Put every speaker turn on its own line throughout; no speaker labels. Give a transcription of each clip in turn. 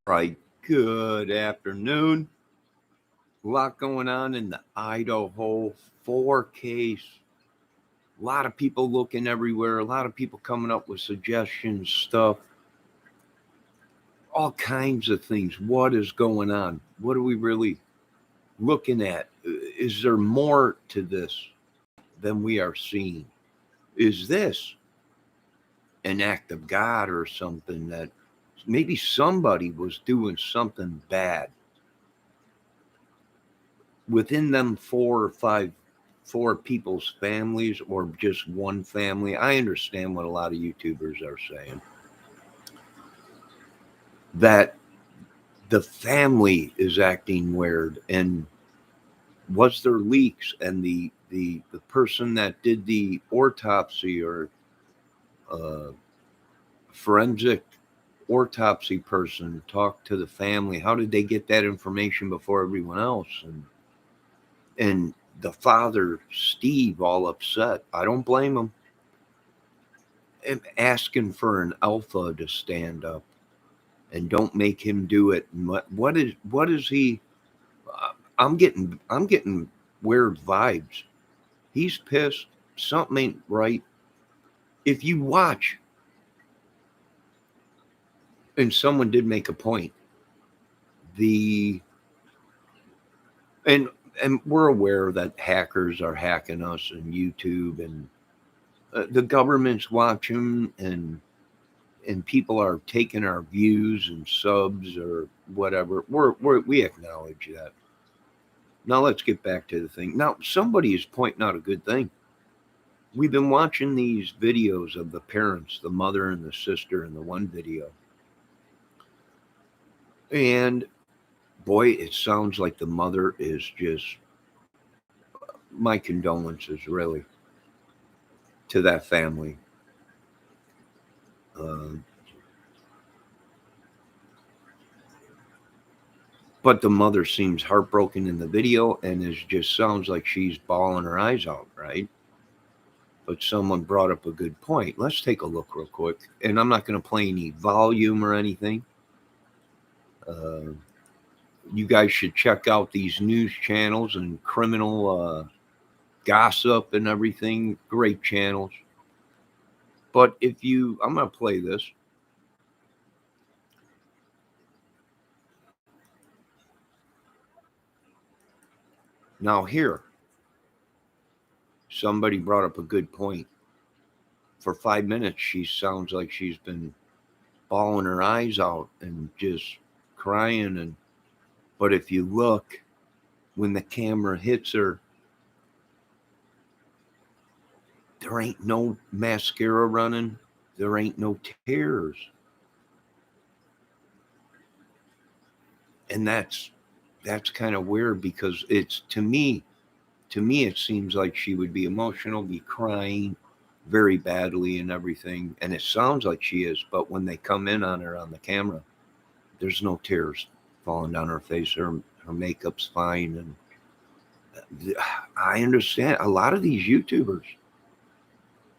Right. Good afternoon. A lot going on in the Idaho 4 case. A lot of people looking everywhere. A lot of people coming up with suggestions, stuff, all kinds of things. What is going on? What are we really looking at? Is there more to this than we are seeing? Is this an act of God or something that maybe somebody was doing something bad within them four people's families or just one family? I understand what a lot of YouTubers are saying, that the family is acting weird, and was there leaks, and the person that did the autopsy or uh, forensic autopsy person talked to the family? How did they get that information before everyone else? And the father, Steve, all upset. I don't blame him. Asking for an alpha to stand up, and don't make him do it. And what is he? I'm getting weird vibes. He's pissed. Something ain't right. If you watch, and someone did make a point, the and and we're aware that hackers are hacking us and YouTube, and the government's watching, and people are taking our views and subs or whatever. We acknowledge that. Now let's get back to the thing. Now somebody is pointing out a good thing. We've been watching these videos of the parents, the mother and the sister in the one video. And boy, it sounds like the mother is just, my condolences really to that family. Uh, but the mother seems heartbroken in the video, and it just sounds like she's bawling her eyes out, right? But someone brought up a good point. Let's take a look real quick. And I'm not going to play any volume or anything. Uh, you guys should check out these news channels and criminal gossip and everything. Great channels. But I'm going to play this. Now, here, somebody brought up a good point. For 5 minutes, she sounds like she's been bawling her eyes out and just crying. But if you look, when the camera hits her, there ain't no mascara running. There ain't no tears. And that's kind of weird, because it's, to me, it seems like she would be emotional, be crying very badly and everything. And it sounds like she is, but when they come in on her on the camera, there's no tears falling down her face. Her makeup's fine. And I understand a lot of these YouTubers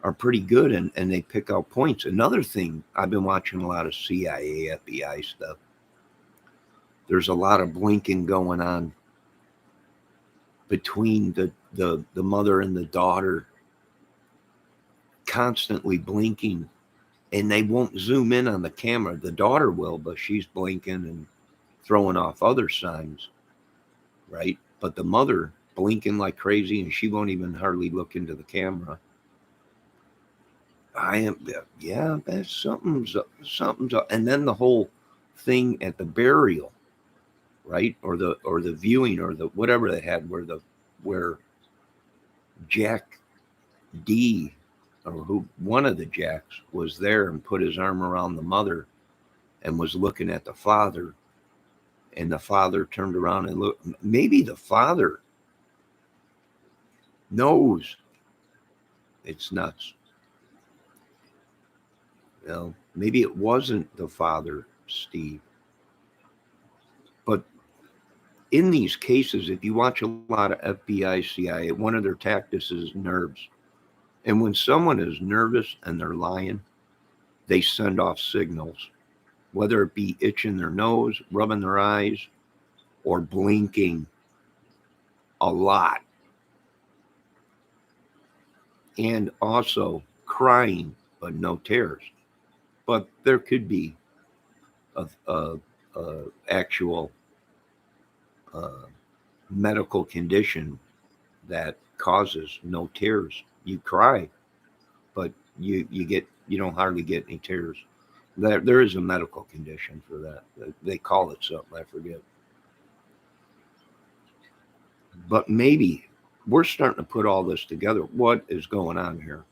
are pretty good, and they pick out points. Another thing, I've been watching a lot of CIA, FBI stuff. There's a lot of blinking going on between the mother and the daughter, constantly blinking, and they won't zoom in on the camera. The daughter will, but she's blinking and throwing off other signs, right? But the mother blinking like crazy, and she won't even hardly look into the camera. Yeah, that's something's up. And then the whole thing at the burial, right? Or the viewing, or the whatever they had, where Jack D, or one of the Jacks, was there and put his arm around the mother and was looking at the father, and the father turned around and looked. Maybe the father knows. It's nuts. Well, maybe it wasn't the father, Steve. But in these cases, if you watch a lot of FBI, CIA, one of their tactics is nerves. And when someone is nervous and they're lying, they send off signals. whether it be itching their nose, rubbing their eyes, or blinking a lot, and also crying, but no tears. But there could be a actual uh, medical condition that causes no tears. You cry, but you don't hardly get any tears. There is a medical condition for that. They call it something, I forget. But maybe we're starting to put all this together. What is going on here?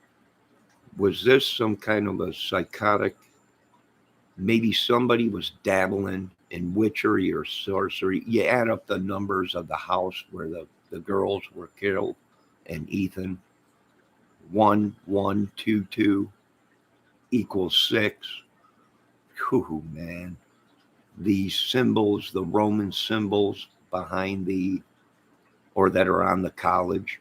Was this some kind of a psychotic? Maybe somebody was dabbling in witchery or sorcery. You add up the numbers of the house where the girls were killed and Ethan. 1, 1, 2, 2 equals 6. Whew, man. The symbols, the Roman symbols behind or that are on the college.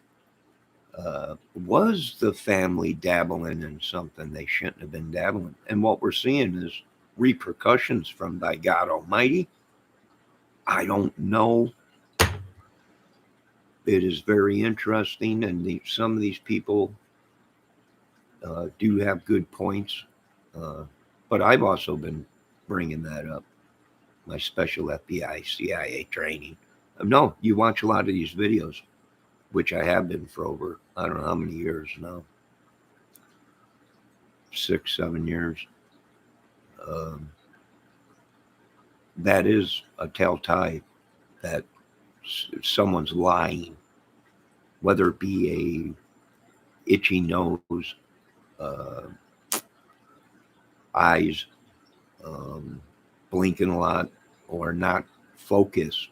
Was the family dabbling in something they shouldn't have been dabbling? And what we're seeing is repercussions from thy God Almighty. I don't know. It is very interesting, and some of these people do have good points. But I've also been bringing that up. My special FBI, CIA training. No, you watch a lot of these videos, which I have been for over, I don't know how many years now, 6, 7 years. That is a telltale that someone's lying, whether it be a itchy nose, uh, eyes, blinking a lot, or not focused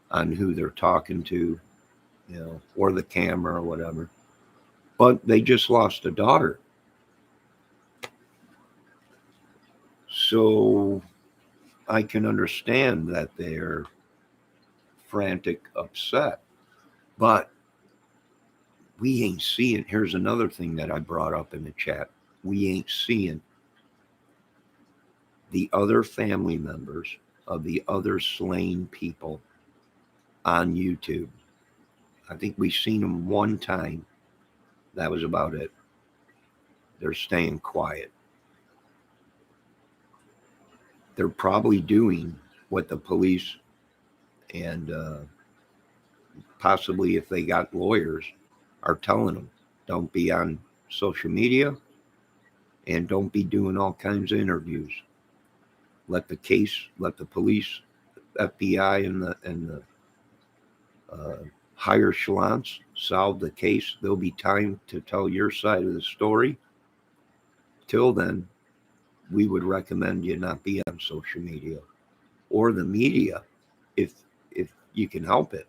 on who they're talking to, or the camera or whatever. But they just lost a daughter. So I can understand that they're frantic, upset. But we ain't seeing. Here's another thing that I brought up in the chat. We ain't seeing the other family members of the other slain people on YouTube. I think we've seen them one time. That was about it. They're staying quiet. They're probably doing what the police and possibly if they got lawyers are telling them. Don't be on social media and don't be doing all kinds of interviews. Let the police, FBI, and the higher echelons solve the case. There'll be time to tell your side of the story. Till then, we would recommend you not be on social media or the media if you can help it.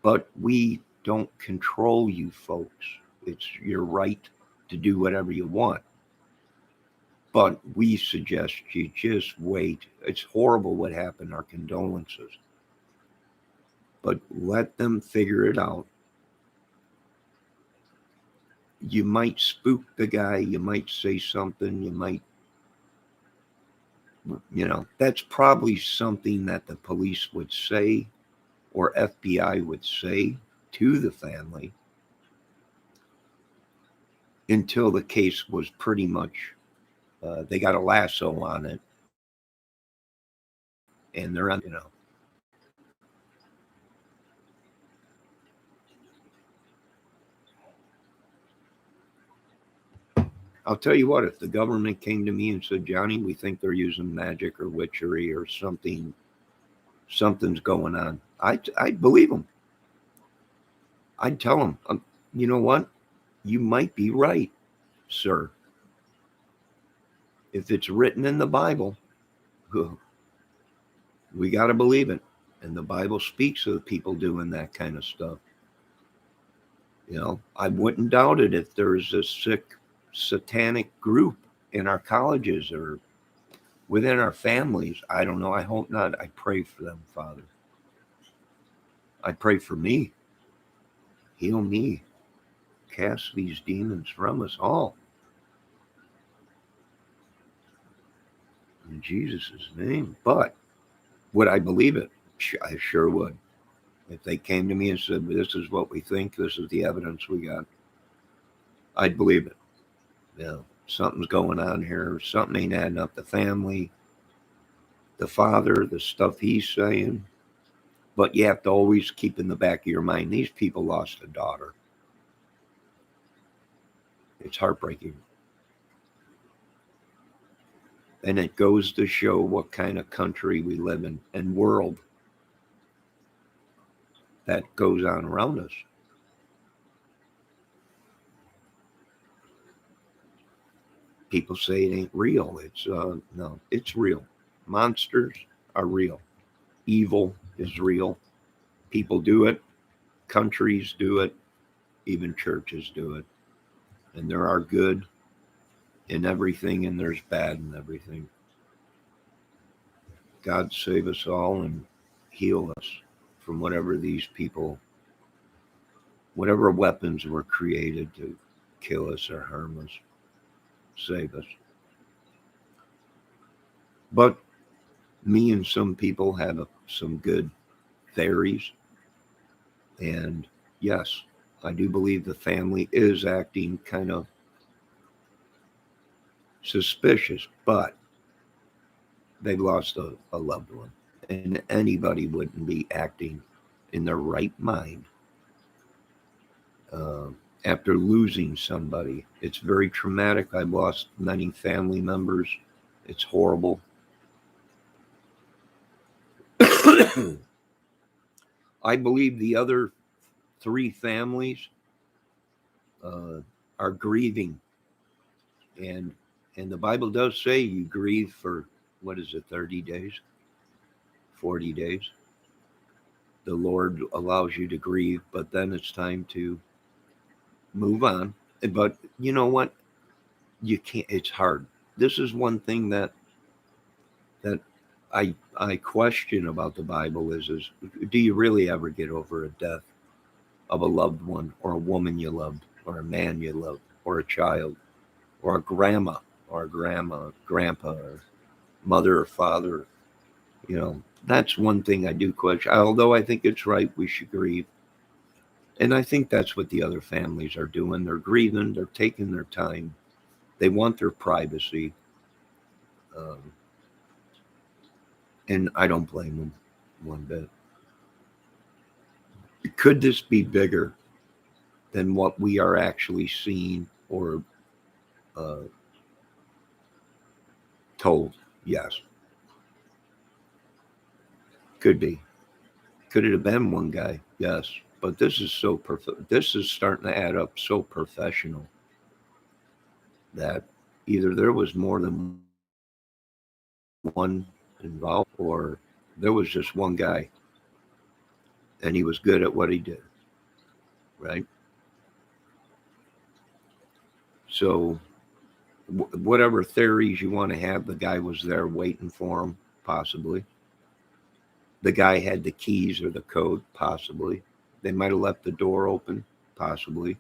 But we don't control you folks. It's your right to do whatever you want. But we suggest you just wait. It's horrible what happened. Our condolences. But let them figure it out. You might spook the guy. You might say something. You might, that's probably something that the police would say or FBI would say to the family until the case was pretty much, they got a lasso on it and they're on, I'll tell you what, if the government came to me and said, Johnny, we think they're using magic or witchery or something's going on, I'd believe them. I'd tell them, you know what? You might be right, sir. If it's written in the Bible, we got to believe it. And the Bible speaks of people doing that kind of stuff. I wouldn't doubt it if there's a sick satanic group in our colleges or within our families. I don't know. I hope not. I pray for them, Father. I pray for me. Heal me. Cast these demons from us all. in Jesus' name. But would I believe it? I sure would. If they came to me and said, "This is what we think, this is the evidence we got," I'd believe it. Yeah, something's going on here. Something ain't adding up. The family, the father, the stuff he's saying. But you have to always keep in the back of your mind, these people lost a daughter. It's heartbreaking. And it goes to show what kind of country we live in and world that goes on around us. People say it ain't real. No, it's real. Monsters are real. Evil is real. People do it. Countries do it. Even churches do it. And there are good in everything, and there's bad in everything. God save us all and heal us from whatever these people, whatever weapons were created to kill us or harm us. Save us. But me and some people have some good theories. And yes, I do believe the family is acting kind of suspicious, but they've lost a loved one. And anybody wouldn't be acting in their right mind uh, after losing somebody. It's very traumatic. I've lost many family members. It's horrible. I believe the other three families uh, are grieving, and and the Bible does say you grieve for what is it, 30 days, 40 days. The Lord allows you to grieve, but then it's time to move on. But you know what? You can't. It's hard. This is one thing that I question about the Bible is do you really ever get over a death of a loved one or a woman you loved or a man you loved or a child or a grandma, grandpa, or mother or father? That's one thing I do question. Although I think it's right, we should grieve. And I think that's what the other families are doing. They're grieving, they're taking their time, they want their privacy. Um, and I don't blame them one bit. Could this be bigger than what we are actually seeing or uh, told? Yes, could be. Could it have been one guy? Yes. But this is so perfect. This is starting to add up so professional that either there was more than one involved or there was just one guy and he was good at what he did, right? So, whatever theories you want to have, the guy was there waiting for him, possibly. The guy had the keys or the code, possibly. They might have left the door open, possibly.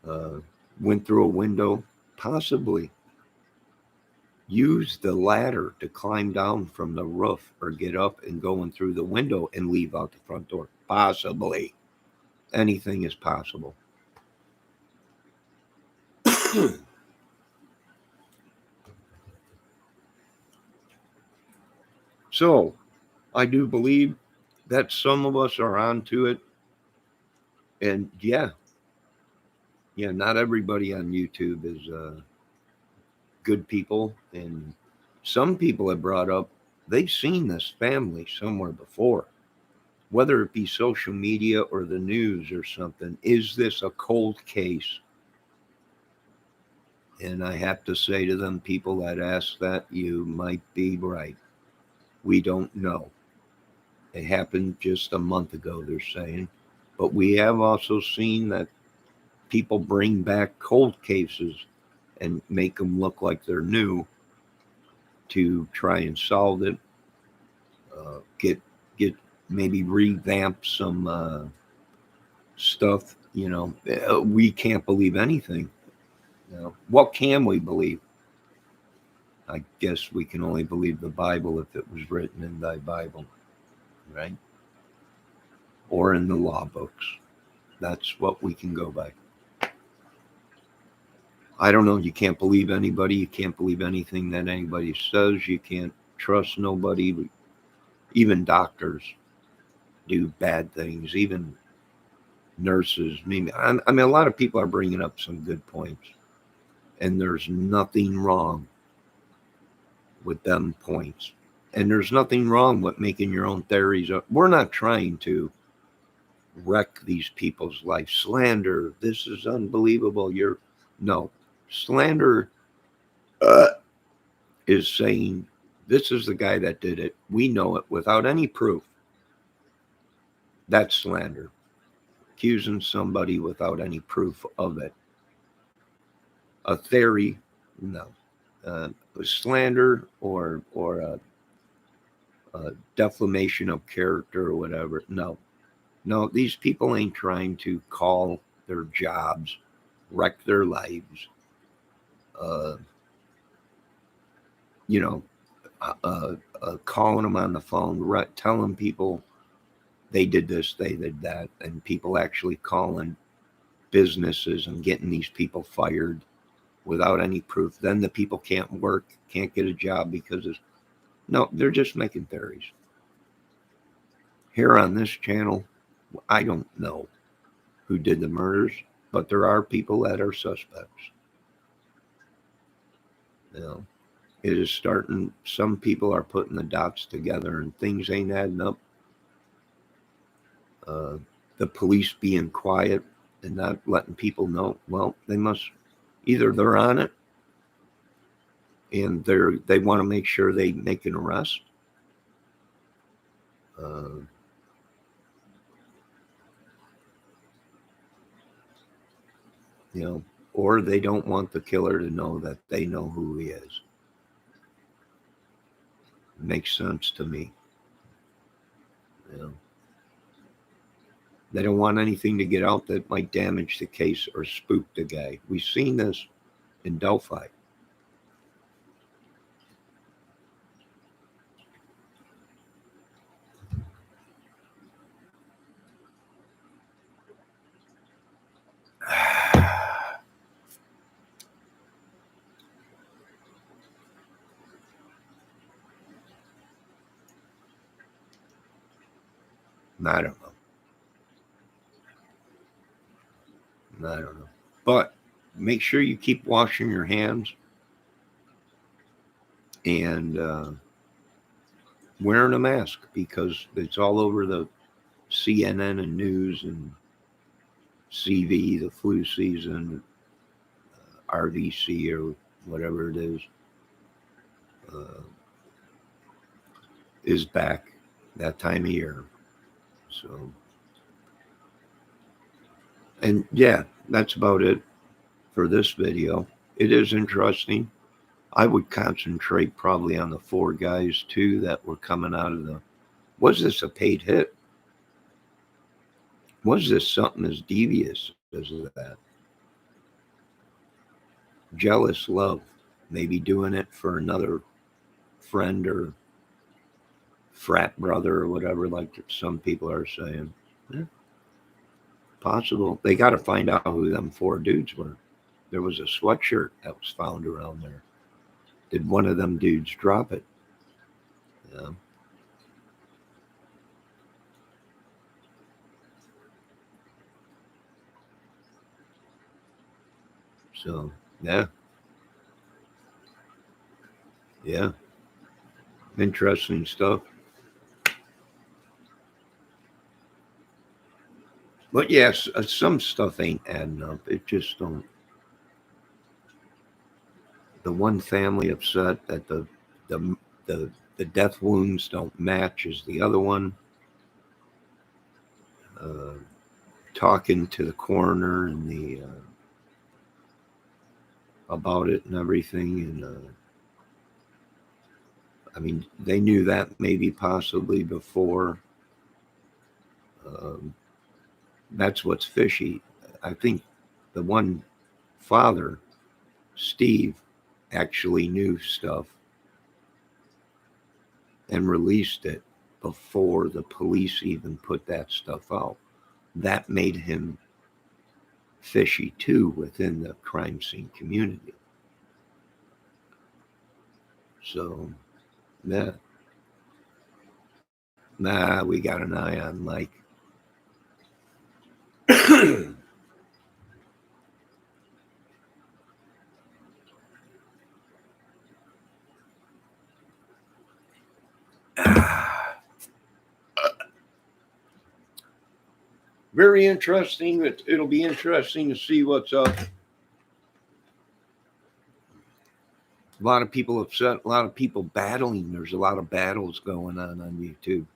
Uh, Went through a window, possibly. Used the ladder to climb down from the roof or get up and go in through the window and leave out the front door, possibly. Anything is possible. So, I do believe that some of us are onto it. And yeah, not everybody on YouTube is good people. And some people have brought up they've seen this family somewhere before, whether it be social media or the news or something. Is this a cold case? And I have to say to them, people that ask that, you might be right. We don't know. It happened just a month ago, they're saying. But we have also seen that people bring back cold cases and make them look like they're new to try and solve it. Get maybe revamp some stuff. We can't believe anything. What can we believe? I guess we can only believe the Bible if it was written in thy Bible, right? Or in the law books. That's what we can go by. I don't know. You can't believe anybody. You can't believe anything that anybody says. You can't trust nobody. Even doctors do bad things. Even nurses. I mean, a lot of people are bringing up some good points, and there's nothing wrong with them points. And there's nothing wrong with making your own theories up. We're not trying to wreck these people's life. Slander. This is unbelievable. No. Slander uh, is saying this is the guy that did it. We know it without any proof. That's slander. Accusing somebody without any proof of it. A theory, no. Slander or a defamation of character or whatever, no. No, these people ain't trying to call their jobs, wreck their lives, uh, you know, calling them on the phone, telling people they did this, they did that, and people actually calling businesses and getting these people fired without any proof. Then the people can't work, can't get a job because it's no, they're just making theories. Here on this channel, I don't know who did the murders, but there are people that are suspects. You know, it is starting. Some people are putting the dots together, and things ain't adding up. The police being quiet and not letting people know. Well, they must either they're on it and they want to make sure they make an arrest. Uh, you know, or they don't want the killer to know that they know who he is. It makes sense to me. You know, they don't want anything to get out that might damage the case or spook the guy. We've seen this in Delphi. I don't know. I don't know. But make sure you keep washing your hands and wearing a mask because it's all over the CNN and news and CV, the flu season, RVC or whatever it uh, is back that time of year. So, and yeah, that's about it for this video. It is interesting. I would concentrate probably on the four guys too that were coming out of the. Was this a paid hit? Was this something as devious as that? Jealous love, maybe doing it for another friend or frat brother or whatever, like some people are saying. Yeah, possible. They got to find out who them four dudes were. There was a sweatshirt that was found around there. Did one of them dudes drop it? Yeah. So, yeah. Yeah. Interesting stuff. But yes, some stuff ain't adding up. It just don't. The one family upset that the the death wounds don't match as the other one. Uh, Talking to the coroner and the about it and everything, and I mean they knew that maybe possibly before. Um, that's what's fishy. I think the one father, Steve, actually knew stuff and released it before the police even put that stuff out. That made him fishy too within the crime scene community. So, yeah, nah, we got an eye on Mike. Very interesting. It'll be interesting to see what's up. A lot of people upset, a lot of people battling. There's a lot of battles going on YouTube.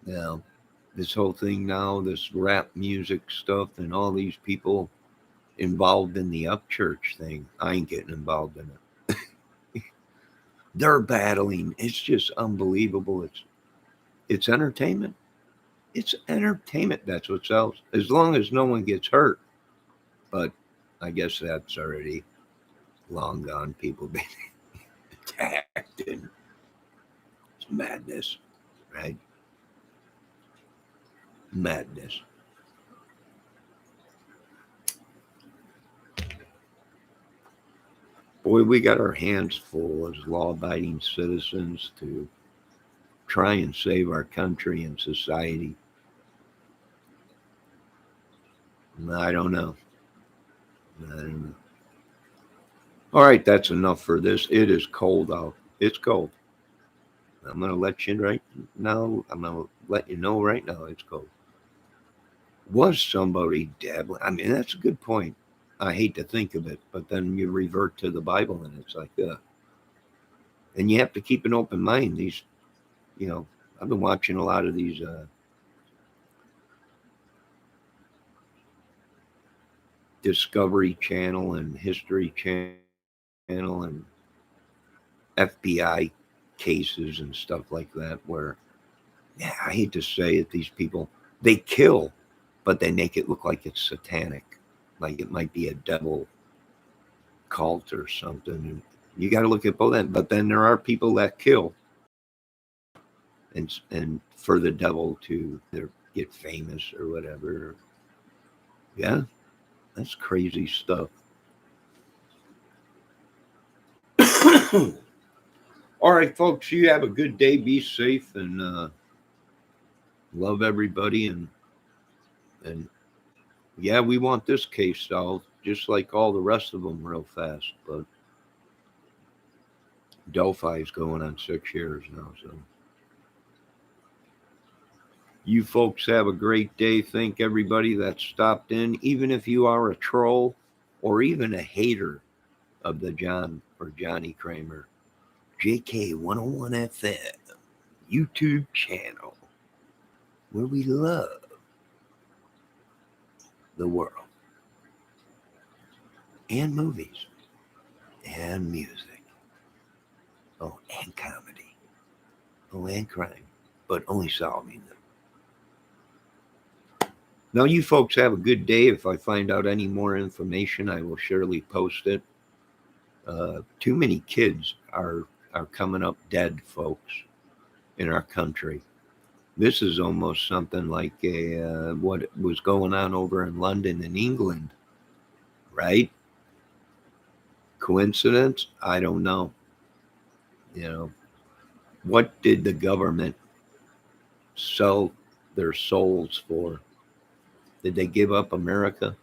Now, this whole thing now, this rap music stuff, and all these people involved in the upchurch thing. I ain't getting involved in it. They're battling. It's just unbelievable. It's entertainment. It's entertainment. That's what sells. As long as no one gets hurt. But I guess that's already long gone. People being attacked, and it's madness, right? Madness. Boy, we got our hands full as law-abiding citizens to try and save our country and society. I don't know. I don't know. All right, that's enough for this. It is cold out. It's cold. I'm gonna let you right now. I'm gonna let you know right now. It's cold. Was somebody dabbling? I mean, that's a good point. I hate to think of it, but then you revert to the Bible, and it's like, and you have to keep an open mind. These, I've been watching a lot of these Discovery Channel and History Channel and FBI cases and stuff like that, where, yeah, I hate to say it, these people, they kill, but they make it look like it's satanic, like it might be a devil cult or something. And you got to look at both ends. But then there are people that kill, and for the devil to get famous or whatever. Yeah, that's crazy stuff. All right, folks, you have a good day. Be safe, and love everybody. And yeah, we want this case solved, just like all the rest of them, real fast. But Delphi's going on 6 years now. So you folks have a great day. Thank everybody that stopped in, even if you are a troll or even a hater of the John or Johnny Kramer JK 101 FM YouTube channel, where we love the world and movies and music. Oh, and comedy. Oh, and crime, but only solving them. Now, you folks have a good day. If I find out any more information, I will surely post it. Too many kids are coming up dead, folks, in our country. This is almost something like what was going on over in London and England, right? Coincidence? I don't know. What did the government sell their souls for? Did they give up America?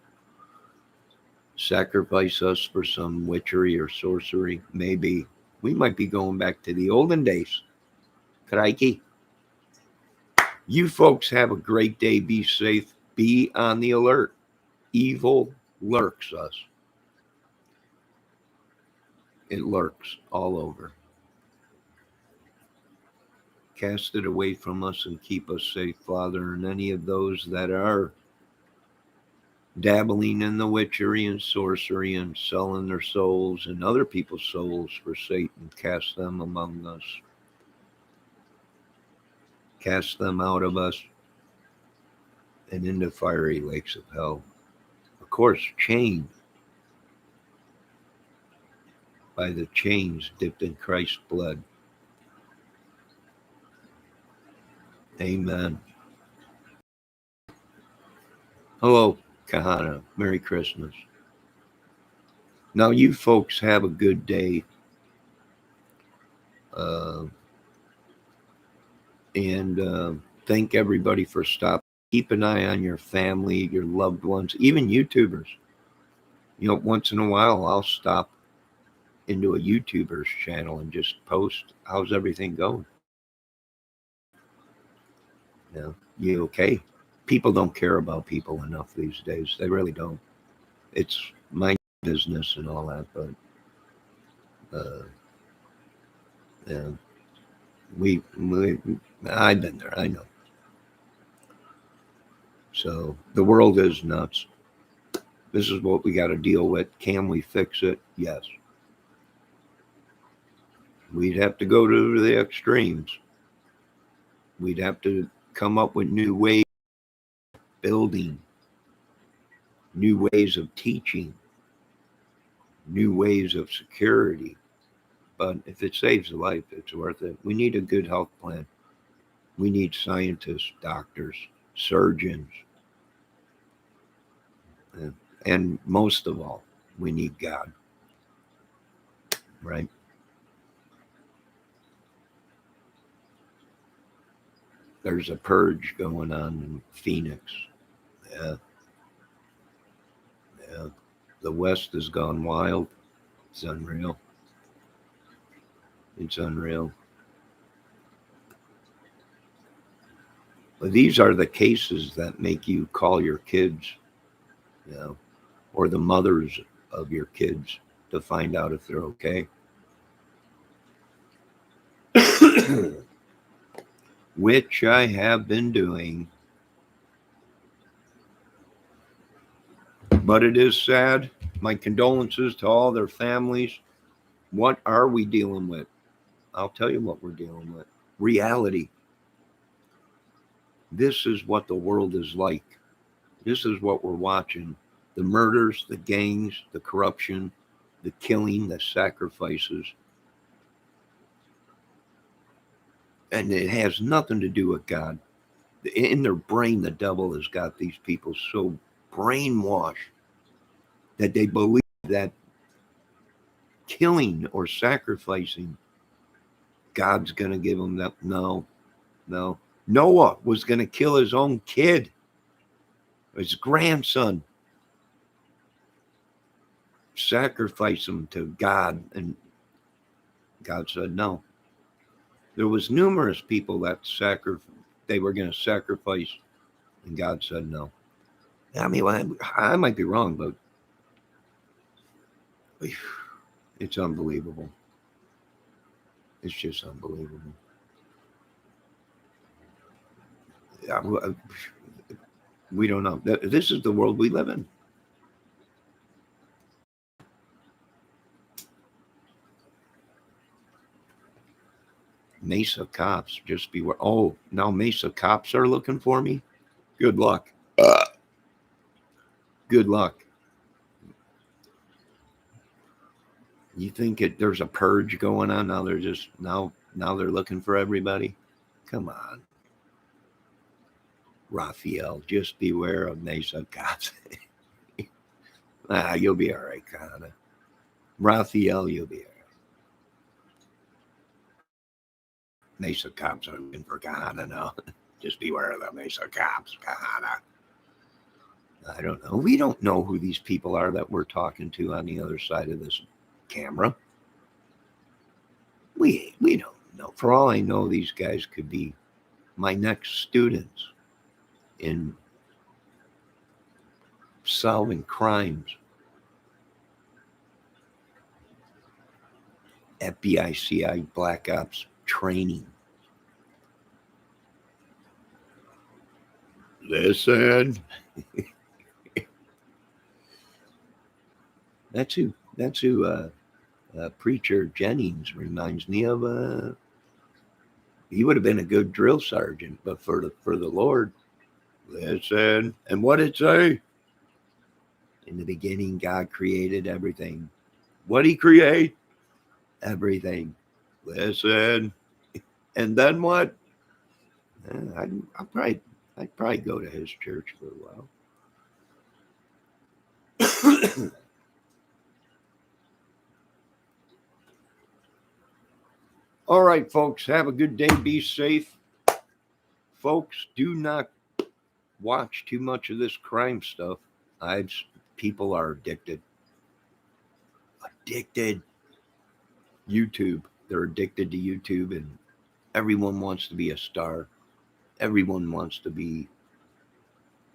Sacrifice us for some witchery or sorcery? Maybe. We might be going back to the olden days. Crikey. You folks have a great day. Be safe. Be on the alert. Evil lurks us. It lurks all over. Cast it away from us and keep us safe, Father, and any of those that are dabbling in the witchery and sorcery and selling their souls and other people's souls for Satan, cast them among us. Cast them out of us and into fiery lakes of hell. Of course, chain by the chains dipped in Christ's blood. Amen. Hello, Kahana. Merry Christmas. Now, you folks have a good day. Uh, and thank everybody for stopping. Keep an eye on your family, your loved ones, even YouTubers. You know, once in a while, I'll stop into a YouTuber's channel and just post, how's everything going? You okay? People don't care about people enough these days. They really don't. It's my business and all that, but yeah, we I've been there. I know. So the world is nuts. This is what we got to deal with. Can we fix it? Yes. We'd have to go to the extremes. We'd have to come up with new ways of building, new ways of teaching, new ways of security. But if it saves a life, it's worth it. We need a good health plan. We need scientists, doctors, surgeons, and most of all, we need God, right? There's a purge going on in Phoenix. Yeah, yeah. The West has gone wild. It's unreal. It's unreal. But these are the cases that make you call your kids, you know, or the mothers of your kids to find out if they're okay. Which I have been doing. But it is sad. My condolences to all their families. What are we dealing with? I'll tell you what we're dealing with. Reality. This is what the world is like. This is what we're watching. The murders, the gangs, the corruption, the killing, the sacrifices. And it has nothing to do with God. In their brain, the devil has got these people so brainwashed that they believe that killing or sacrificing, God's going to give them that. No, no. Noah was going to kill his own kid, his grandson, sacrifice him to God. And God said no. There was numerous people that they were going to sacrifice, and God said no. I mean, I might be wrong, but it's unbelievable. It's just unbelievable. We don't know. This is the world we live in. Mesa cops, just beware. Oh, now Mesa cops are looking for me. Good luck. Good luck. You think there's a purge going on now? They're just now they're looking for everybody. Come on, Raphael. Just beware of Mesa cops. You'll be all right, kinda. Raphael, you'll be all right. Mesa cops are looking for Kahana now. Just beware of the Mesa cops, Kahana. I don't know. We don't know who these people are that we're talking to on the other side of this camera. We don't know. For all I know, these guys could be my next students in solving crimes. FBI, CI, Black Ops training. Listen. That's who Preacher Jennings reminds me of. He would have been a good drill sergeant, but for the Lord. Listen. And what did it say? In the beginning, God created everything. What did he create? everything. Listen. And then what? I'd probably go to his church for a while. All right, folks. Have a good day. Be safe. Folks, do not watch too much of this crime stuff. I've People are addicted. Addicted. YouTube. They're addicted to YouTube, and everyone wants to be a star. Everyone wants to be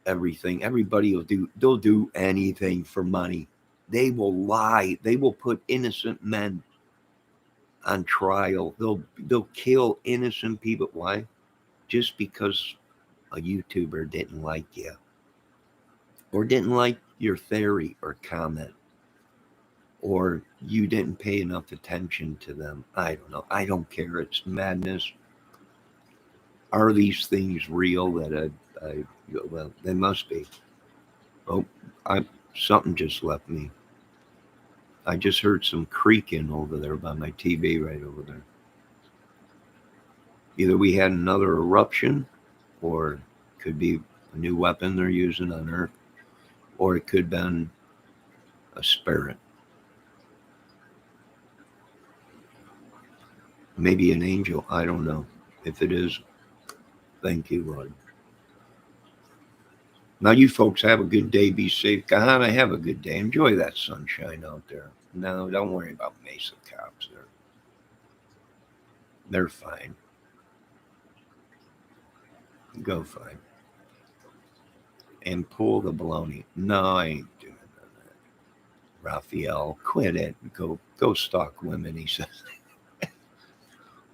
everything. Everybody they'll do anything for money. They will lie. They will put innocent men on trial. They'll kill innocent people. Why? Just because a YouTuber didn't like you or didn't like your theory or comment, or you didn't pay enough attention to them. I don't know. I don't care. It's madness. Are these things real? Well, they must be. Oh, I something just left me. I just heard some creaking over there by my TV right over there. Either we had another eruption, or it could be a new weapon they're using on Earth, or it could have been a spirit. Maybe an angel. I don't know. If it is, thank you, Lord. Now, you folks have a good day. Be safe. Kahana, have a good day. Enjoy that sunshine out there. No, don't worry about Mesa cops. They're fine. Go fine. And pull the baloney. No, I ain't doing that. Raphael, quit it. Go stalk women, he says.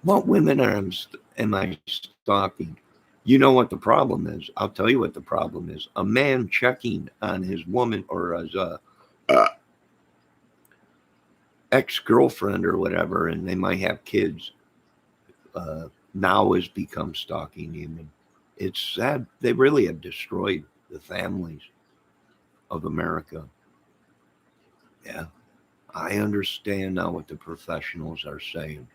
What women am I stalking? You know what the problem is? I'll tell you what the problem is. A man checking on his woman or his ex-girlfriend or whatever, and they might have kids, now has become stalking even. It's sad. They really have destroyed the families of America. Yeah, I understand now what the professionals are saying.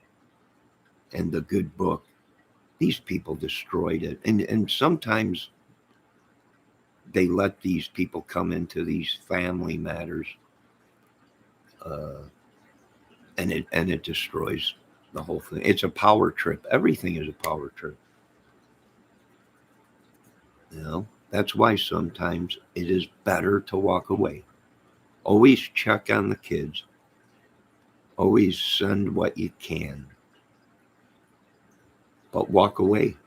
And the good book. These people destroyed it. And sometimes they let these people come into these family matters, uh, and it destroys the whole thing. It's a power trip. Everything is a power trip. You know, that's why sometimes it is better to walk away. Always check on the kids. Always send what you can, but walk away.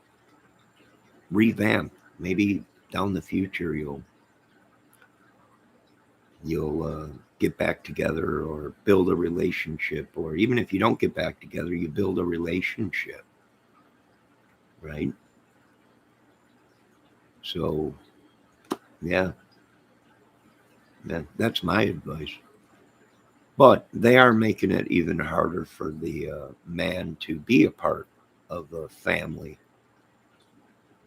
Revamp. Maybe down the future you'll get back together or build a relationship, or even if you don't get back together, you build a relationship, right? So yeah, that's my advice. But they are making it even harder for the man to be a part of the family.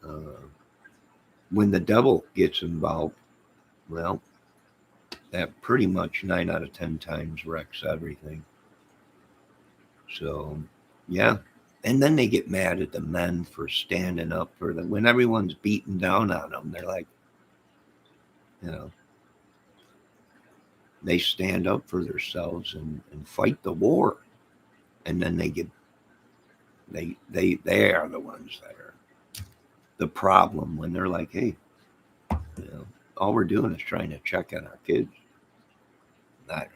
uh, when the devil gets involved, well, that pretty much 9 out of 10 times wrecks everything. So, yeah. And then they get mad at the men for standing up for them. When everyone's beating down on them, they're like, you know, they stand up for themselves and fight the war. And then they are the ones that are the problem when they're like, hey, you know, all we're doing is trying to check on our kids. I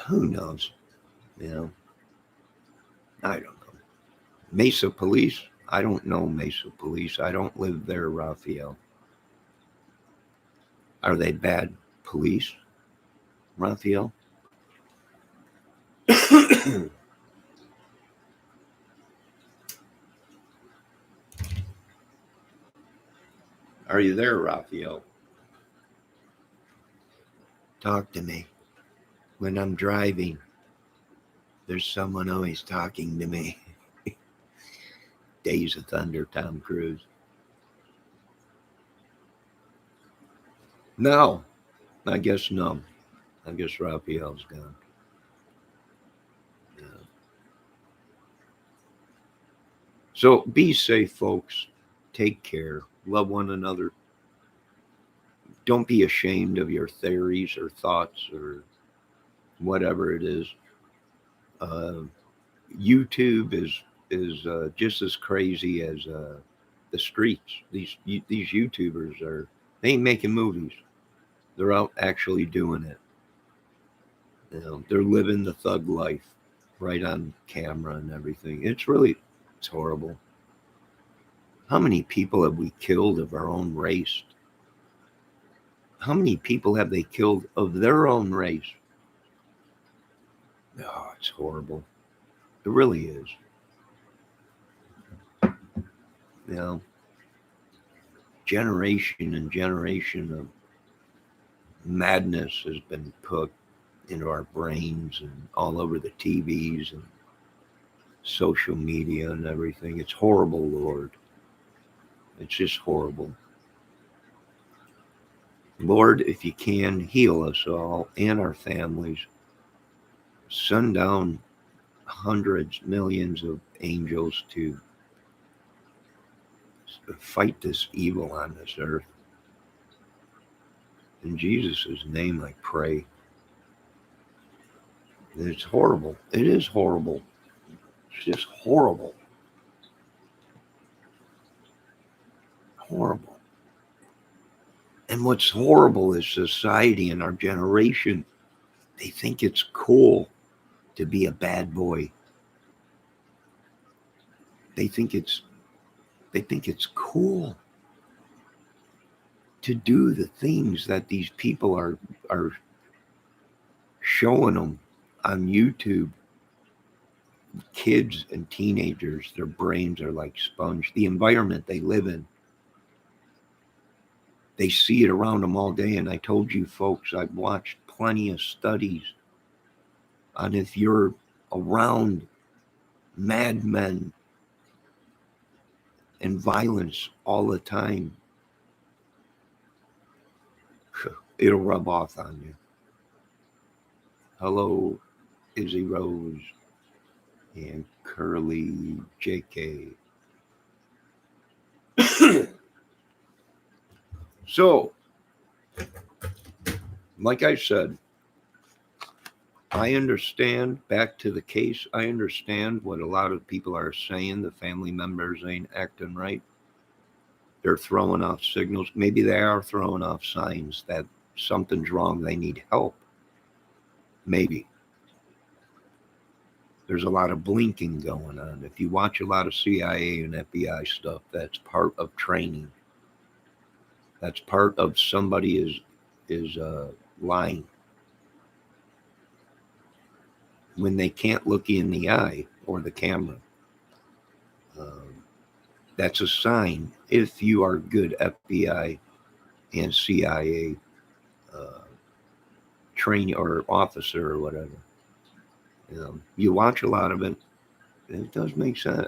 Who knows? You know, I don't know. Mesa Police. I don't know Mesa Police. I don't live there, Raphael. Are they bad police, Raphael? Are you there, Raphael? Talk to me. When I'm driving, there's someone always talking to me. Days of Thunder, Tom Cruise. No, I guess no. I guess Raphael's gone. Yeah. So be safe, folks. Take care. Love one another. Don't be ashamed of your theories or thoughts or whatever it is. Uh, YouTube is just as crazy as the streets. These YouTubers are, they ain't making movies. They're out actually doing it. You know, they're living the thug life right on camera and everything. It's horrible. How many people have we killed of our own race? How many people have they killed of their own race? Oh, it's horrible. It really is. You know, generation and generation of madness has been put into our brains and all over the TVs and social media and everything. It's horrible, Lord. It's just horrible. Lord, if you can, heal us all and our families. Send down hundreds, millions of angels to fight this evil on this earth. In Jesus' name, I pray. It's horrible. It is horrible. It's just horrible. Horrible. And what's horrible is society and our generation, they think it's cool to be a bad boy. They think it's cool to do the things that these people are showing them on YouTube. Kids and teenagers, their brains are like sponge. The environment they live in, they see it around them all day. And I told you folks, I've watched plenty of studies on if you're around madmen and violence all the time, it'll rub off on you. Hello, Izzy Rose and Curly JK. So, like I said, I understand, back to the case, I understand what a lot of people are saying. The family members ain't acting right. They're throwing off signals. Maybe they are throwing off signs that something's wrong. They need help. Maybe. There's a lot of blinking going on. If you watch a lot of CIA and FBI stuff, that's part of training. That's part of somebody is lying. When they can't look you in the eye or the camera, um, that's a sign. If you are good FBI and CIA uh, trainee or officer or whatever, you watch a lot of it. It does make sense.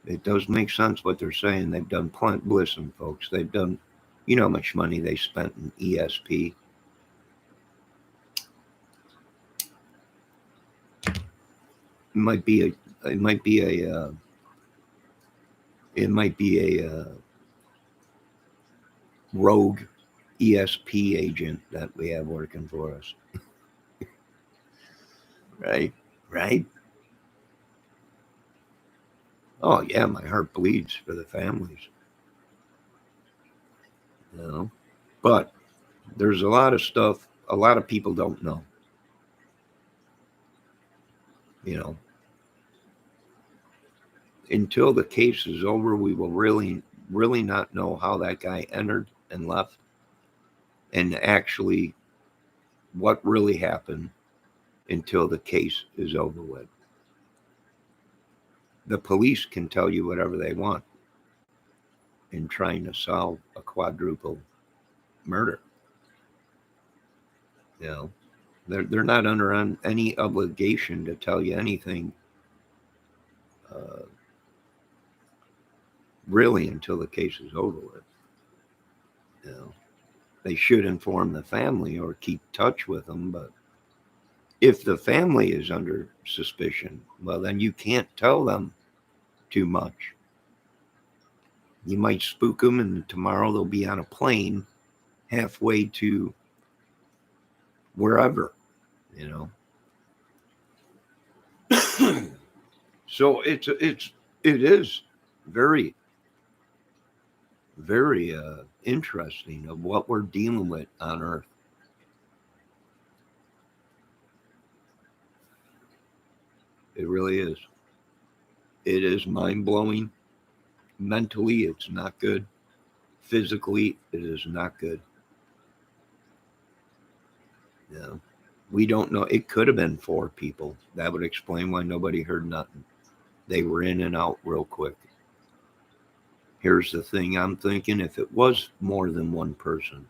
It does make sense what they're saying. They've done plenty. Listen, folks, they've done. You know how much money they spent in ESP. It might be a. It might be a. It might be a rogue ESP agent that we have working for us. Right. Right. Oh yeah, my heart bleeds for the families. You know, but there's a lot of stuff. A lot of people don't know. You know, until the case is over, we will really not know how that guy entered and left, and actually what really happened until the case is over with. The police can tell you whatever they want in trying to solve a quadruple murder. You know, they're not under any obligation to tell you anything, uh, really, until the case is over with. You know, They should inform the family or keep touch with them. But if the family is under suspicion, well, then you can't tell them too much. You might spook them, and tomorrow they'll be on a plane halfway to wherever, you know. So it is very very interesting of what we're dealing with on Earth. It really is. It is mind blowing. Mentally, it's not good. Physically, it is not good. Yeah. We don't know. It could have been 4 people. That would explain why nobody heard nothing. They were in and out real quick. Here's the thing I'm thinking, if it was more than one person,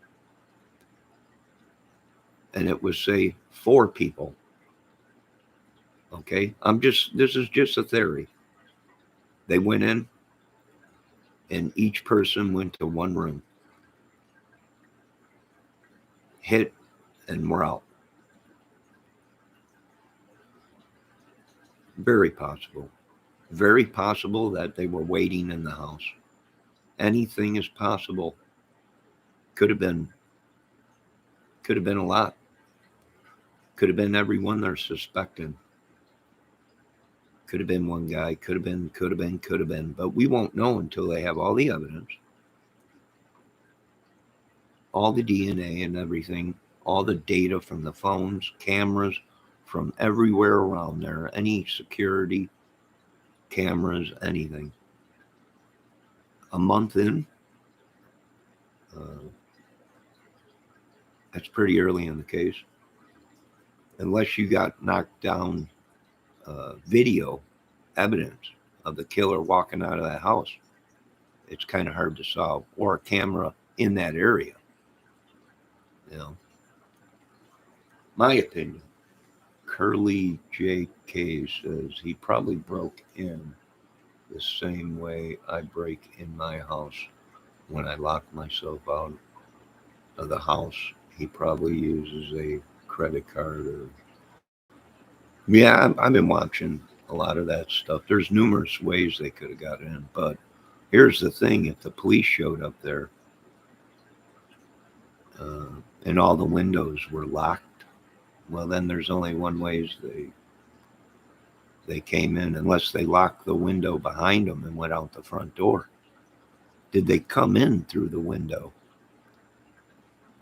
and it was, say, 4 people, okay? This is just a theory. They went in, and each person went to one room, hit, and we're out. Very possible. Very possible that they were waiting in the house. Anything is possible. Could have been. Could have been a lot. Could have been everyone they're suspecting. Could have been one guy. Could have been. Could have been. Could have been. But we won't know until they have all the evidence, all the DNA and everything, all the data from the phones, cameras, from everywhere around there, any security cameras, anything. A month in, uh, that's pretty early in the case. Unless you got knocked down video evidence of the killer walking out of that house, it's kind of hard to solve. Or a camera in that area. You know, my opinion. Curly JK says he probably broke in the same way I break in my house when I lock myself out of the house. He probably uses a credit card or yeah. I've been watching a lot of that stuff. There's numerous ways they could have got in, but here's the thing: if the police showed up there uh, and all the windows were locked, well, then there's only one way they came in, unless they locked the window behind them and went out the front door. Did they come in through the window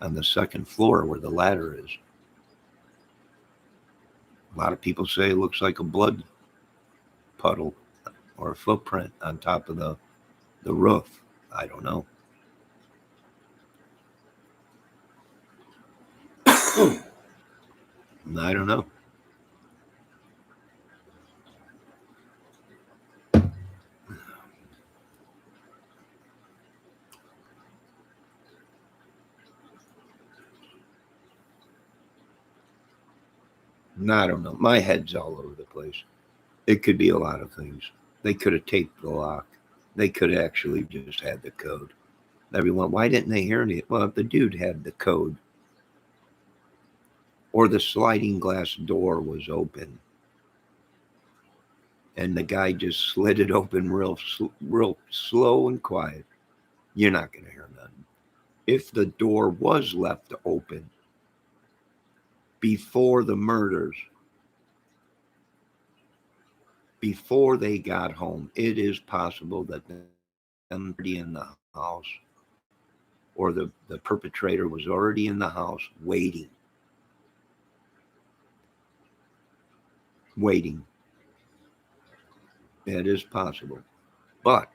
on the second floor where the ladder is? A lot of people say it looks like a blood puddle or a footprint on top of the roof. I don't know. I don't know. I don't know. My head's all over the place. It could be a lot of things. They could have taped the lock. They could have actually just had the code. Everyone, why didn't they hear it? Well, if the dude had the code or the sliding glass door was open and the guy just slid it open real slow and quiet, you're not going to hear nothing. If the door was left open before the murders, before they got home, it is possible that them already in the house or the perpetrator was already in the house waiting. It is possible. But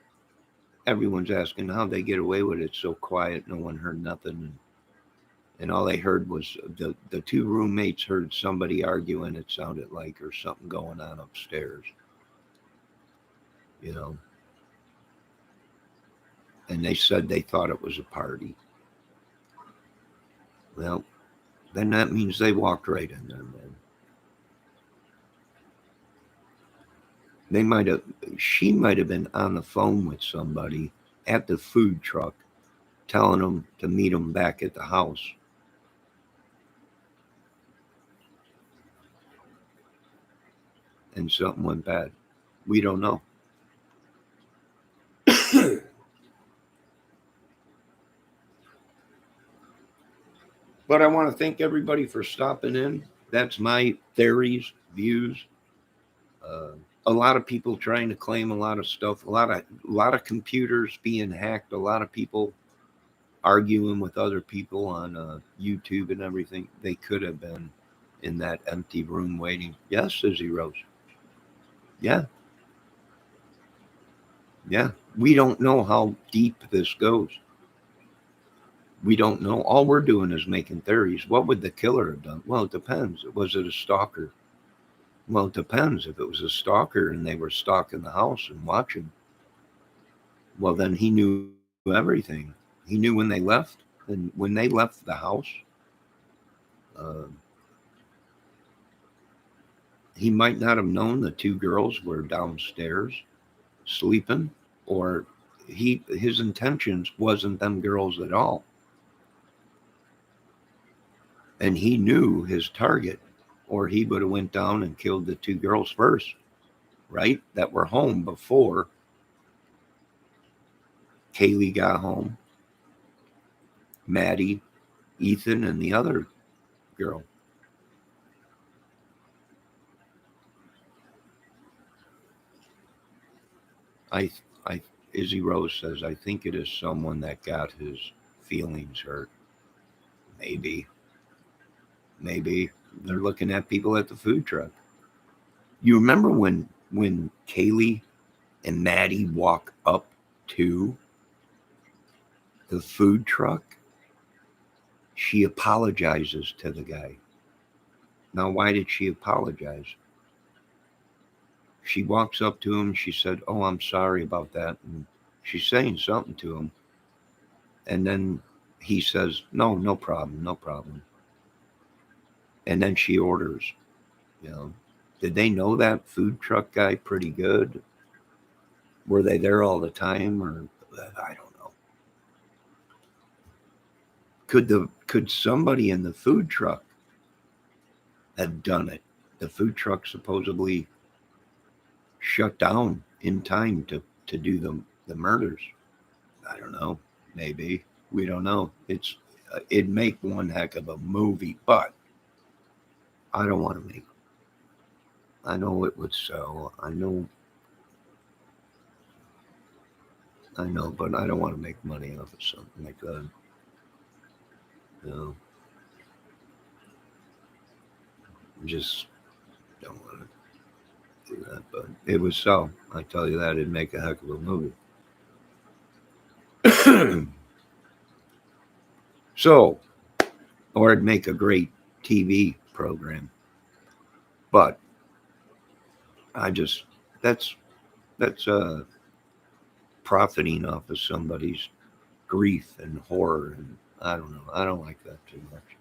everyone's asking how they get away with it so quiet, no one heard nothing. And all they heard was the 2 roommates heard somebody arguing, it sounded like, or something going on upstairs, you know. And they said they thought it was a party. Well, then that means they walked right in there, man. They might have, she might have been on the phone with somebody at the food truck telling him to meet him back at the house. And something went bad. We don't know. But I want to thank everybody for stopping in. That's my theories, views. Uh, a lot of people trying to claim a lot of stuff. A lot of computers being hacked. A lot of people arguing with other people on YouTube and everything. They could have been in that empty room waiting. Yes, Izzy Rose. Yeah, yeah. We don't know how deep this goes. We don't know. All we're doing is making theories. What would the killer have done? Well, it depends. Was it a stalker? Well, it depends. If it was a stalker and they were stalking the house and watching, well, then he knew everything. He knew when they left, and when they left the house, uh, he might not have known the two girls were downstairs sleeping, or his intentions wasn't them girls at all, and he knew his target, or he would have went down and killed the two girls first, right? That were home before Kaylee got home, Maddie, Ethan, and the other girl. I, I, Izzy Rose says, I think it is someone that got his feelings hurt. Maybe, maybe they're looking at people at the food truck. You remember when Kaylee and Maddie walk up to the food truck? She apologizes to the guy. Now, why did she apologize? She walks up to him. She said, "Oh, I'm sorry about that." And she's saying something to him. And then he says, "No, no problem, no problem." And then she orders, you know, did they know that food truck guy pretty good? Were they there all the time, or I don't know. Could somebody in the food truck have done it? The food truck supposedly shut down in time to do the murders. I don't know. Maybe we don't know. It'd make one heck of a movie, but I don't want to make. I know it would sell. I know, but I don't want to make money off of something like that. You know, just don't want to do that. But it would sell. I tell you that it'd make a heck of a movie. So, or it'd make a great TV program. But I just that's that's profiting off of somebody's grief and horror, and I don't know. I don't like that too much.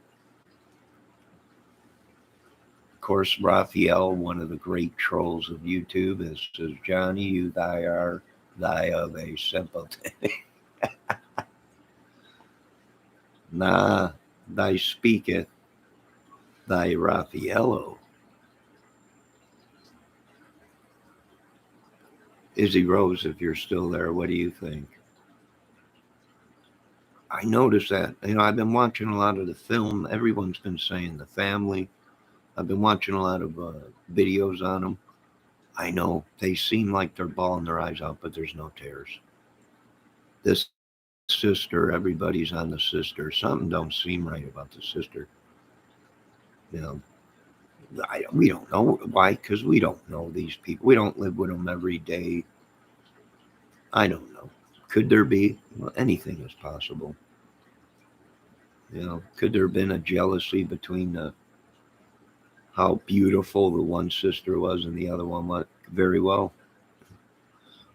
Of course, Raphael, one of the great trolls of YouTube, says, "Johnny, you thy of a simpleton." Nah, thy speaketh thy Raphaelo. Izzy Rose, if you're still there, what do you think? I noticed that. I've been watching a lot of the film. Everyone's been saying The Family. I've been watching a lot of videos on them. I know they seem like they're bawling their eyes out, but there's no tears. This sister, everybody's on the sister. Something don't seem right about the sister. You know, we don't know why, because we don't know these people. We don't live with them every day. I don't know. Could there be? Well, anything is possible. Could there have been a jealousy between how beautiful the one sister was and the other one was? Very well.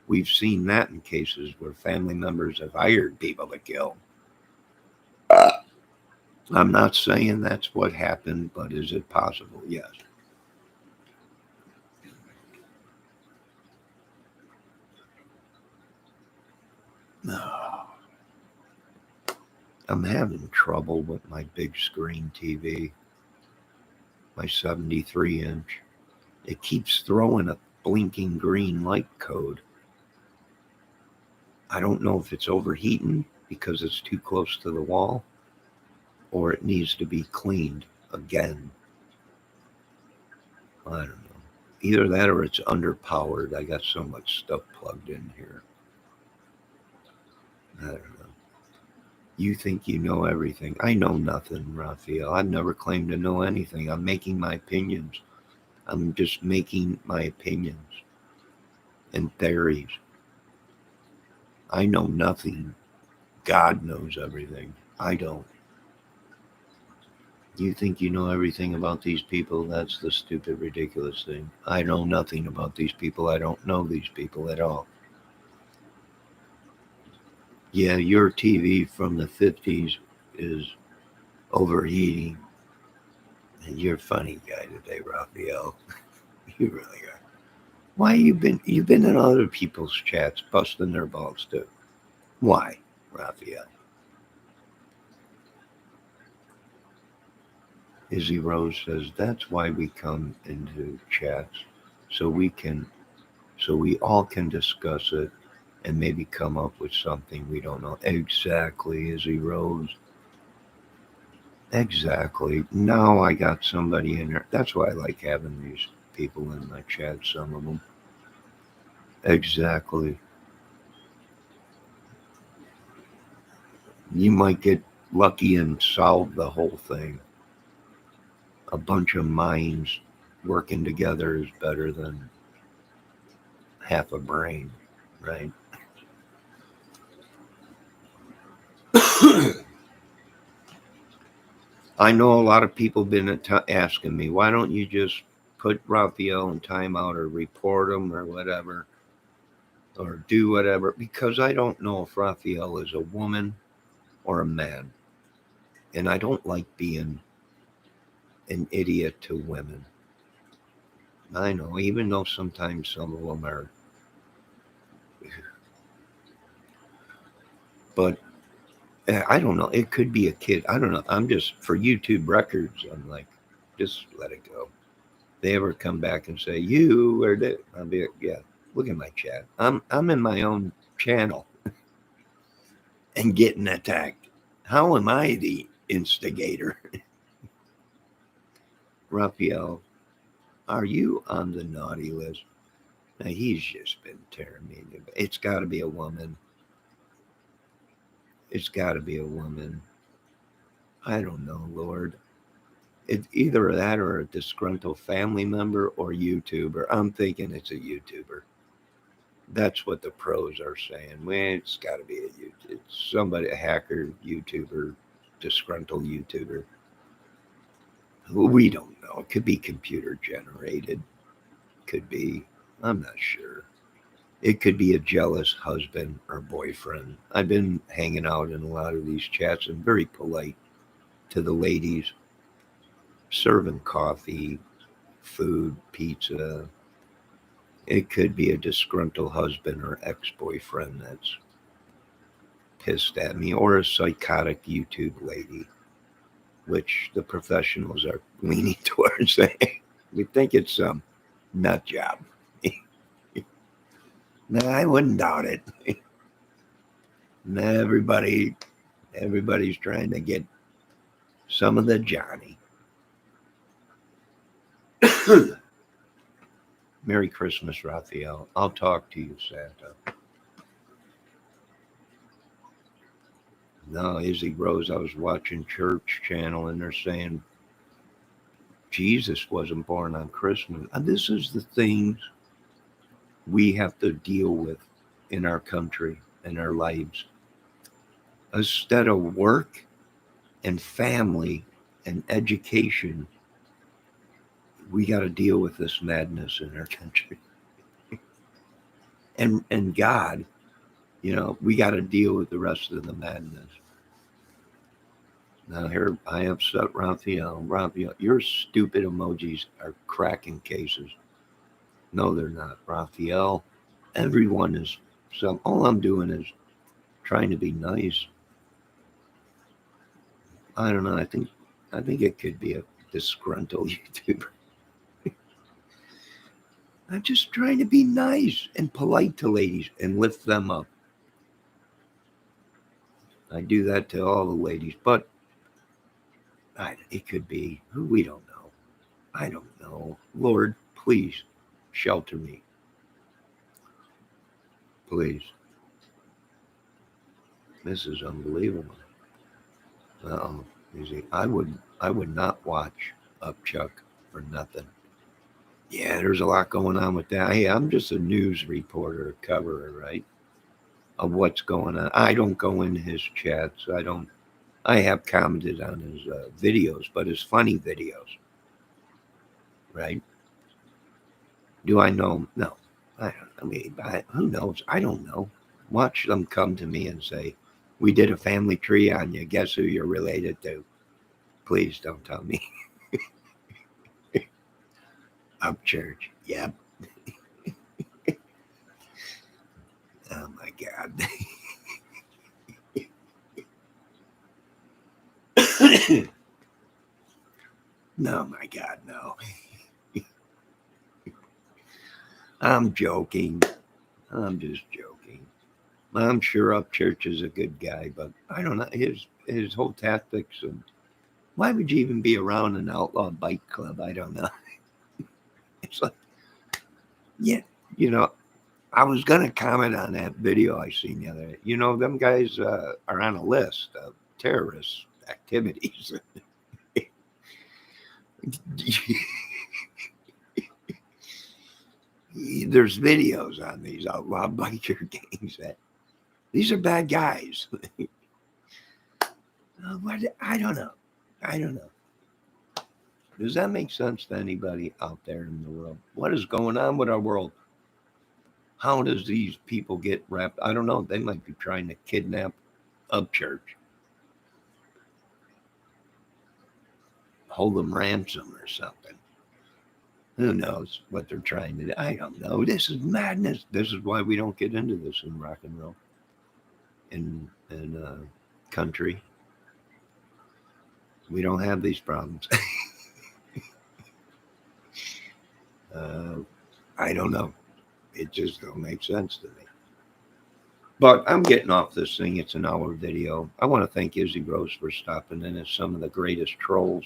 We've seen that in cases where family members have hired people to kill. I'm not saying that's what happened, but is it possible? Yes. No. I'm having trouble with my big screen TV, my 73 inch. It keeps throwing a blinking green light code. I don't know if it's overheating because it's too close to the wall or it needs to be cleaned again. I don't know. Either that or it's underpowered. I got so much stuff plugged in here. I don't know. You think you know everything. I know nothing, Raphael. I've never claimed to know anything. I'm making my opinions. I'm just making my opinions and theories. I know nothing. God knows everything. I don't. You think you know everything about these people? That's the stupid, ridiculous thing. I know nothing about these people. I don't know these people at all. Yeah, your TV from the 50s is overheating. And you're a funny guy today, Raphael. You really are. Why you've been in other people's chats busting their balls too? Why, Raphael? Izzy Rose says that's why we come into chats so we all can discuss it and maybe come up with something we don't know. Exactly, Izzy Rose. Exactly. Now I got somebody in there. That's why I like having these people in my chat, some of them. Exactly. You might get lucky and solve the whole thing. A bunch of minds working together is better than half a brain, right? I know a lot of people been asking me, why don't you just put Raphael in timeout or report him or whatever, or do whatever? Because I don't know if Raphael is a woman or a man. And I don't like being an idiot to women. I know, even though sometimes some of them are, but I don't know. It could be a kid. I don't know. I'm just, for YouTube records, I'm like, just let it go. They ever come back and say, you or that, I'll be like, yeah, look at my chat. I'm in my own channel and getting attacked. How am I the instigator? Raphael, are you on the naughty list? Now, he's just been tearing me. It's got to be a woman. It's got to be a woman. I don't know, Lord. It's either that or a disgruntled family member or YouTuber. I'm thinking it's a YouTuber. That's what the pros are saying. Man, it's got to be it's somebody, a hacker, YouTuber, disgruntled YouTuber. We don't know. It could be computer generated. Could be. I'm not sure. It could be a jealous husband or boyfriend. I've been hanging out in a lot of these chats and very polite to the ladies, serving coffee, food, pizza. It could be a disgruntled husband or ex boyfriend that's pissed at me, or a psychotic YouTube lady, which the professionals are leaning towards saying. We think it's some nut job. No, I wouldn't doubt it. Nah, everybody's trying to get some of the Johnny. Merry Christmas, Raphael. I'll talk to you, Santa. No, Izzy Rose, I was watching Church Channel and they're saying Jesus wasn't born on Christmas. And this is the things we have to deal with in our country and our lives. Instead of work and family and education, we got to deal with this madness in our country. And God, we got to deal with the rest of the madness. Now here I upset Raphael. Raphael, your stupid emojis are cracking cases. No, they're not. Raphael, everyone is all I'm doing is trying to be nice. I don't know. I think it could be a disgruntled YouTuber. I'm just trying to be nice and polite to ladies and lift them up. I do that to all the ladies, but it could be. We don't know. I don't know. Lord, please shelter me. Please. This is unbelievable. Uh-oh. You see, I would not watch Upchuck for nothing. Yeah, there's a lot going on with that. Hey, I'm just a news reporter, coverer, right? Of what's going on. I don't go in his chats. I have commented on his videos, but his funny videos, right? Do I know him? No. I don't. I mean, who knows? I don't know. Watch them come to me and say, "We did a family tree on you. Guess who you're related to?" Please don't tell me. Up church. Yep. Oh my God. No, my God, no. I'm joking. I'm just joking. I'm sure Upchurch is a good guy, but I don't know his whole tactics and why would you even be around an outlaw bike club? I don't know. It's like, yeah, you know, I was gonna comment on that video I seen the other day. You know, them guys are on a list of terrorist activities. There's videos on these outlaw biker gangs that these are bad guys. What I don't know. I don't know. Does that make sense to anybody out there in the world? What is going on with our world? How does these people get wrapped? I don't know. They might be trying to kidnap Upchurch, hold them ransom or something. Who knows what they're trying to do? I don't know. This is madness. This is why we don't get into this in rock and roll in country. We don't have these problems. I don't know. It just don't make sense to me. But I'm getting off this thing. It's an hour video. I want to thank Izzy Rose for stopping in as some of the greatest trolls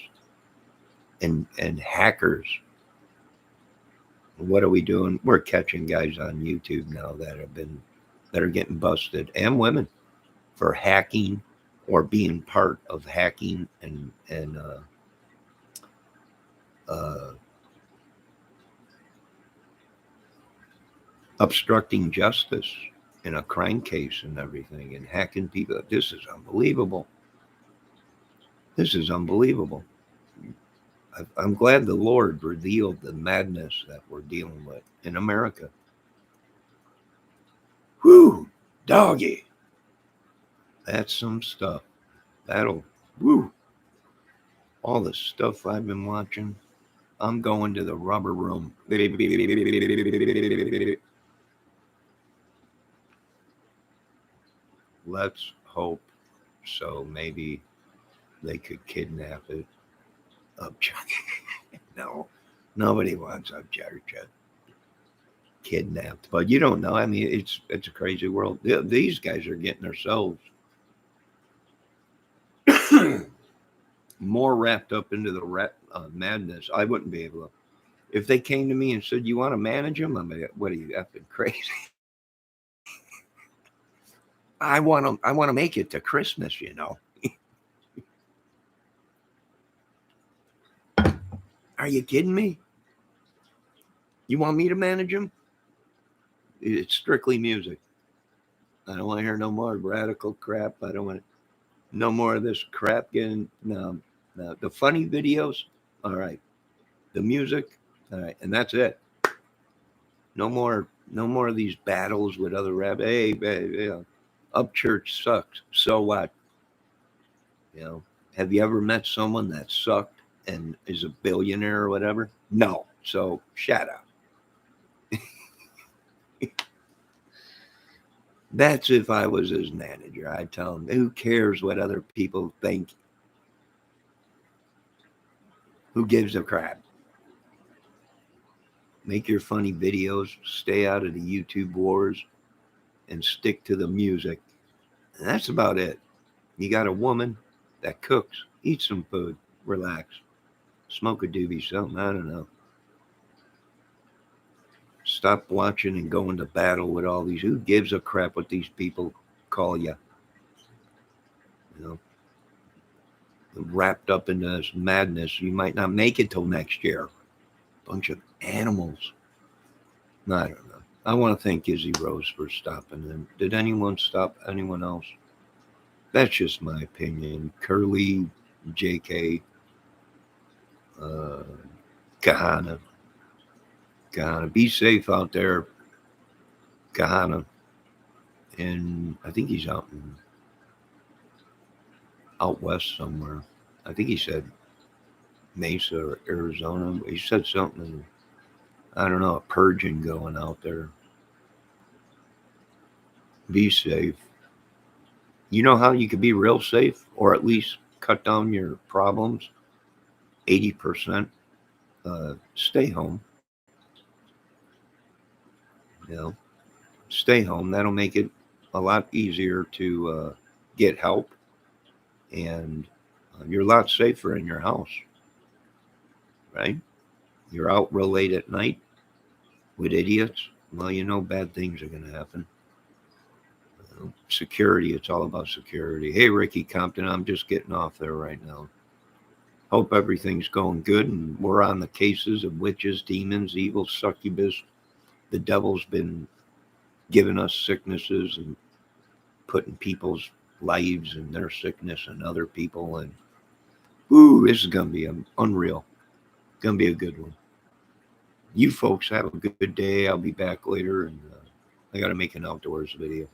and hackers. What are we doing? We're catching guys on YouTube now that are getting busted, and women for hacking or being part of hacking and uh, obstructing justice in a crime case and everything and hacking people. This is unbelievable. This is unbelievable. I'm glad the Lord revealed the madness that we're dealing with in America. Whew, doggy. That's some stuff. That'll, whew, all the stuff I've been watching. I'm going to the rubber room. Let's hope so. Maybe they could kidnap it. Upchuck. No, nobody wants Upchuck kidnapped. But you don't know. I mean, it's a crazy world. These guys are getting themselves more wrapped up into the madness. I wouldn't be able to. If they came to me and said, "You want to manage them?" I'm like, "What are you effing crazy?" I want to. I want to make it to Christmas. You know. Are you kidding me? You want me to manage them? It's strictly music. I don't want to hear no more radical crap. I don't want no more of this crap getting no. The funny videos, all right. The music, all right, and that's it. No more of these battles with other rap. Hey, Up Church sucks. So what? You know, have you ever met someone that sucked and is a billionaire or whatever? No. So shut up. That's if I was his manager. I'd tell him, who cares what other people think? Who gives a crap? Make your funny videos, stay out of the YouTube wars, and stick to the music. And that's about it. You got a woman that cooks, eat some food, relax, smoke a doobie, something, I don't know. Stop watching and going to battle with all these. Who gives a crap what these people call you? You know, wrapped up in this madness. You might not make it till next year. Bunch of animals. I don't know. I want to thank Izzy Rose for stopping in. Did anyone stop anyone else? That's just my opinion. Curly, JK, uh, Kahana. Kahana. Be safe out there, Kahana. And I think he's out west somewhere. I think he said Mesa or Arizona. He said something. I don't know, a purging going out there. Be safe. You know how you could be real safe, or at least cut down your problems? 80%. Stay home. You know, stay home. That'll make it a lot easier to get help, and you're a lot safer in your house, right? You're out real late at night with idiots. Well, you know bad things are going to happen. Security, it's all about security. Hey, Ricky Compton, I'm just getting off there right now. Hope everything's going good, and we're on the cases of witches, demons, evil, succubus. The devil's been giving us sicknesses and putting people's lives and their sickness and other people. And ooh, this is gonna be unreal. Gonna be a good one. You folks have a good day. I'll be back later, and I got to make an outdoors video.